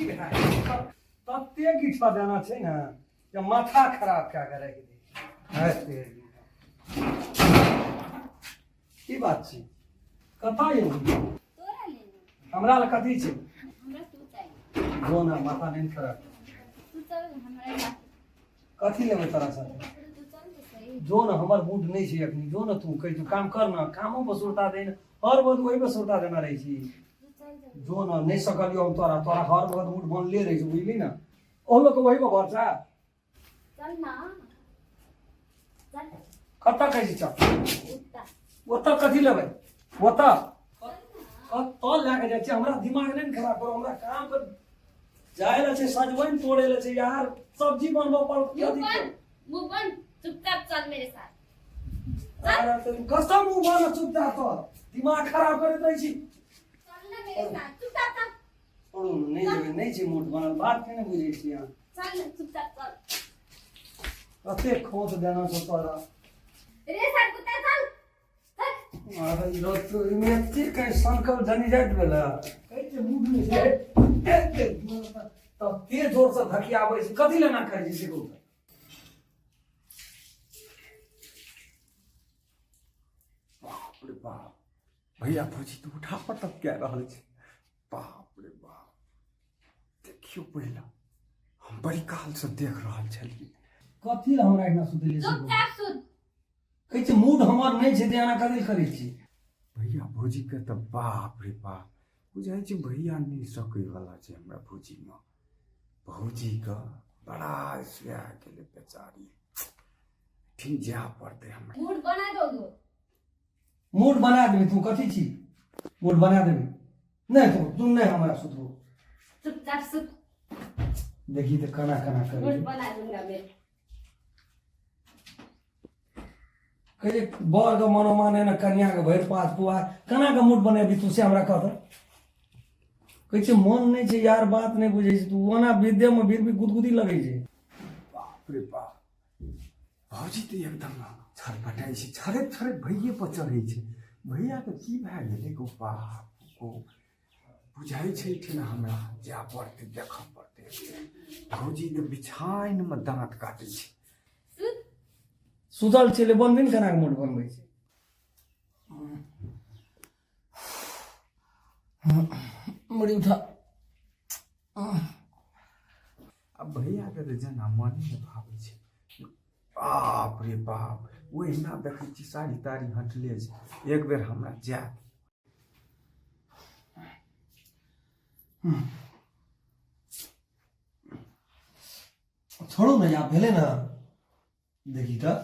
की भाई तत्ते गिठा देना छै ना जे माथा खराब क्या करे है तेरी की बात छी कथा ये तोरा लेना हमरा ल कथी छै हमरा तू चाहिए जो ना माथा नहीं खराब तू चल हमरा साथ कथी लेबै तोरा साथे तू चल तो सही जो ना हमर मूड नहीं छै अखनी जो ना तू कह तू काम कर ना कामों पर सुरता दे ना हर वक्त वही पर सुरता देना रही छी तू चल जा जो ना नहीं सकलियो हम तोरा तोरा हर वक्त मूड बनले रही छी बुझली ना ओ लोग वही पर भरोसा चल ना चल कत्ता कहै छी चल उठता ओतऽ कथी लेबै ओतऽ तो लैके जाइ छै हमरा दिमाग नहीं न खराब करो हमरा काम पर जाय ले छै सजवन तोड़े ले छै यार सब्जी बनबो पर मुंह बंद चुपचाप चल मेरे साथ अरे तो कसम मुंह बंद चुपचाप तो दिमाग खराब करैत रही छी चल ना मेरे साथ चुपचाप चल छोड़ू नहीं जेबै नहीं छै मूड बनल बात के नहीं बुझै छी अहाँ चल ना चुपचाप चल कते खोट देना छै तोरा रे साथ कुत्ता चल चल अरे यो तो इमे एते कहीं संकल जनी जाइत भेला कहै छै मूड नहीं छै तो तेज जोर से धकियाबै छै कथी लेना कहै छै से कहू बाप रे बाप भैया भौजी तू उठा पर तब क्या रहल छै बाप रे बाप देखियो पहिला हम बड़ी काल से देख रहल छलिए कथी ले हमरा एना सुतलिए से कहू चुपचाप सुन कहै छै मूड हमर नहीं छै देना कथी करै छी भैया भौजी के तो बाप रे बाप बुझाइ छै भैया नहीं सकै वाला छै हमरा भौजी में भौजी का बड़ा इसलिए गेले बेचारी ठीक जा पड़ते हमरा मूड बना दोगे मूड बना देबी तू कथी छी मूड बना देबी नहीं तू नहीं हमरा सुतबो चुपचाप सुन देखी तो कना कना कर मूड बना दूंगा मैं कहे बर के मनो माने ना कन्या के भैर पास पुआ कना के मूड बनेबी तू से हमरा कह कहै छै मन नहीं छै यार बात नहीं बुझै छै तू ओना विद्या में फिर भी गुदगुदी लगै छै बाप रे बाप भौजी तो एकदम छरपटाई छै छरैत छरैत भैये पर चढ़ै छै भैया के की भए गेलै गो बाप को बुझाइ छै ठिना हमरा जा पड़तै देखऽ पड़तै भौजी तो बिछाइन में दांत काटै छै सुन सुतल छेले बनबे ने कना के मूड बनबै छै मुड़ी उठा अब भैया के तो जना मन नहीं भावे छै बाप रे बाप ओहिना देखै छी साड़ी ताड़ी हटले छै एक बेर हमरा जात छोड़ू ना यार भेले ना देखी तो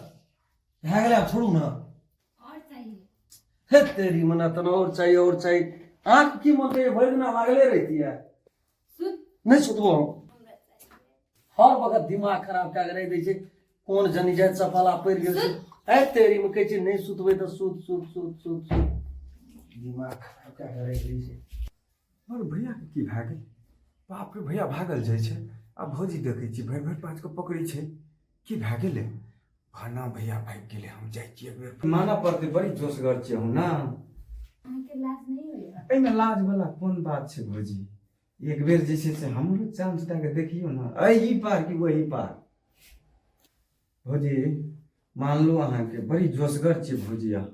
भए गेलै आब छोड़ू ना और चाहिए हे तेरी मना तना और चाहिए आंख की मत ये भर दिना लागले रहती है सुन नहीं सुतबो हम हमरा चाहिए हर वक्त दिमाग खराब क्या करे दै छै कोन जनी जात सफाला पड़ गेल छै ए तेरी में कहै छै नहीं सुतबै तो सुत दिमाग खराब क्या करे दै छै और भैया के की भए गेल बाप रे भैया भागल जाइ छै आ भौजी देखै छी भरि भरि पाँच के पकड़ै छै की भए गेलै भाना भैया भागि गेलै हम जाइ छी एक बेर माना पड़तै बड़ी जोशगर छियै हम ना आंखें लाज नहीं होएगा एहिमे लाज वाला कोन बात छै भौजी एक बेर जे छै से हमरो चांस दए के देखियो ना एही पार कि वही पार भौजी मान लो अहाँके बड़ी जोशगर छियै भौजी अहाँ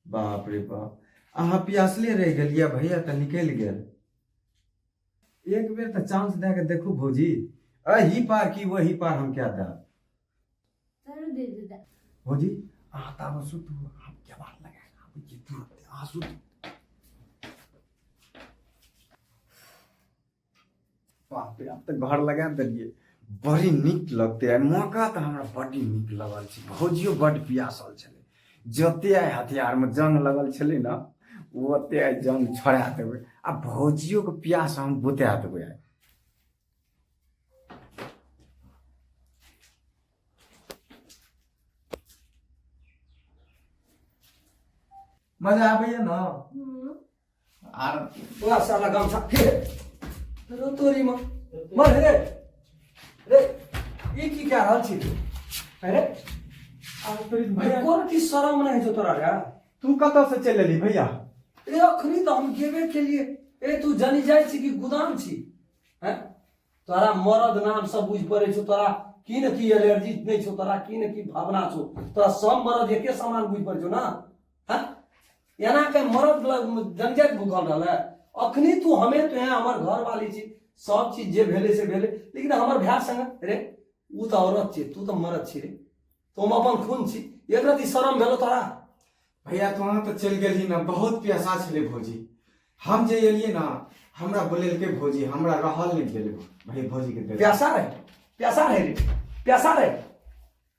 बाप रे बाप अहाँ पियासले रहि गेलियै भैया तऽ निकलि गेल एक बेर तऽ चांस दए के देखू भौजी एही पार कि वही पार हम क्या देब चलो दे दे भौजी अहाँ ताबत सुतू हम केबाड़ लगाए आबै छी तुरंत अहाँ सुतू बाप रे अब तऽ घर लगा देलियै बड़ी नीक लगतै आ मौका तऽ हमरा बड़ी नीक लगल छै भौजियो बड्ड पियासल छलै जते आइ हथियारमे जंग लगल छलै ने ओते आइ जंग छोड़ा देबै आ भौजियोके प्यास हम बुता देबै आइ मजा आबैया ना आर पूरा साला गमछा के रो तोरी में मर रे रे ये की क्या हाल छी अरे आर तोरी भैया कोन की शरम नहीं जो तोरा रे तू कतऽ से चलि एली भैया ए अखनी तो हम गेबे के लिए ए तू जानी जाय छी कि गोदाम छी हैं तोरा मरद नाम सब बुझ पड़े छौ तोरा की न की एलर्जी नहीं छौ तोरा की न की भावना छौ तोरा सब मरद एके समान बुझ पड़े छौ ना हैं एना के मरद जंजट भूखल रहल अखनी तू हमें तो है हमर घर वाली छी सब चीज जे भेले से भेले लेकिन हमर भाई संग रे ऊ तो औरत छी तू तो मरद छी रे तुम अपन खून छी एक रति शरम भेलो तोरा भैया तो वहाँ तो चल गई ना बहुत प्यासा छे भौजी हम जे एलिए ना हमरा बोलेल के भौजी हमरा रहल नहीं गेले भाई भौजी के देख प्यासा रहे रे प्यासा रहे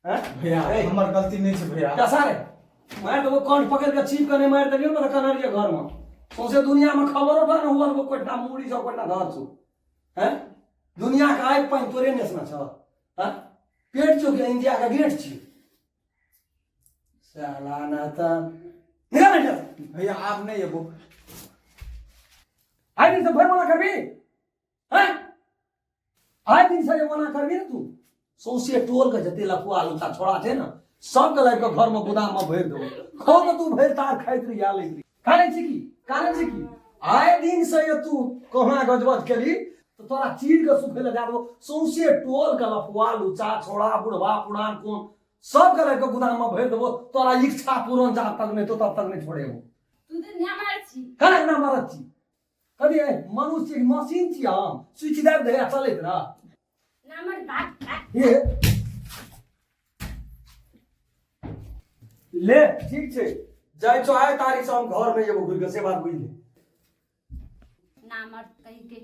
हैं भैया हमर गलती नहीं छे भैया प्यासा रहे मार तो वो कौन पकड़ के चीप करने मार दियो ना कनरिया घर में सौसे दुनिया में खबरो बा ना हुआ वो कोटा मुड़ी सब कोटा धर छु हैं दुनिया का आइ पाइन तोरे नेसना छ हैं पेट चो के इंडिया का गेट छी साला ना त निकाल बेटा भैया आप नहीं ये वो आइ दिन से भर मना करबी हैं आइ दिन से मना करबी ना तू सौसे टोल के जते लफुआ लुका छोड़ा थे ना सब के लाइक घर में गोदाम में भर दो खो के तू भर तार खाइत रही आ लेली कारण छी की आए दिन से ये तू कोहना गजबज केली तो तोरा चीर के सुखे ले जा दो सौसे टोल के लफुआ लुचा छोड़ा बुढ़वा पुरान कौन सब के लाइक गोदाम में भर देबो तोरा इच्छा पूर्ण जा तक नहीं तो तब तक नहीं छोड़ेबो तू तो ना मार छी काहे ना मारत छी कदी मनुष्य मशीन छी हम स्विच दाब दे चलैत रह ना मार भाग ये ले ठीक छे जाय छो आय तारीख से हम घर में एगो घुर के से बात बुझ ले ना मार कहीं के